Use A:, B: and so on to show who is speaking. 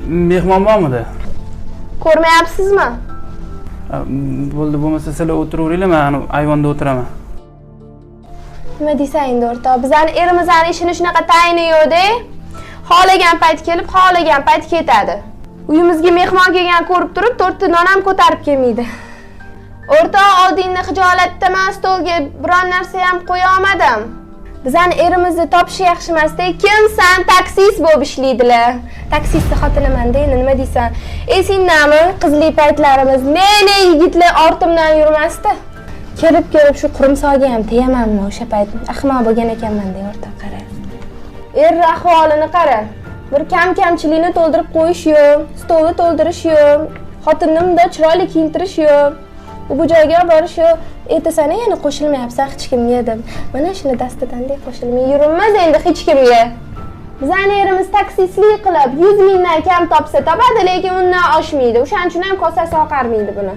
A: mehmon bormidi?
B: Ko'rmayapsizmi?
A: Bo'ldi, bo'lmasa sizlar o'tiraveringlar, men ayvonda o'tiraman.
B: Nima deysan endi o'rtoq? Bizning erimizning ishini shunaqa tayini yo'q-da. Xohlagan payt kelib, xohlagan payt ketadi. Uyimizga mehmon kelgan ko'rib turib, 4 ta non ham ko'tarib kelmaydi. O'rtoq, oldingni xijolatdaman, stolga biron narsa ham qo'ya olmadim. Bizning erimizni topish yaxshi emas-da. Kimsan? Taksist bo'lib ishlaydilar. Taksistni xotiniman-da, endi nima deysan? Esingdami? Qizli paytlarimiz ne yigitlar ortimdan yurmasdi. Kelib shu qurimsoqga ham teyamanmi o'sha payt? Ahmoq bo'lgan ekanman-da, o'rtoq qara. Ahvolini qara. Bir kamchilikni to'ldirib qo'yish yo'q, stolni to'ldirish yo'q, xotinni bunday chiroyli kiyintirish yo'q. Bu joyga borish yo'q. Aytasana yana qo'shilmayapsan hech kimga deb. Mana shuni dastadan qo'shilmay yurmas endi hech kimga. Bizning erimiz taksistlik qilib 100 mingdan kam topsa topadi, lekin undan oshmaydi. O'shaning uchun ham kosasi oqarmaydi buni.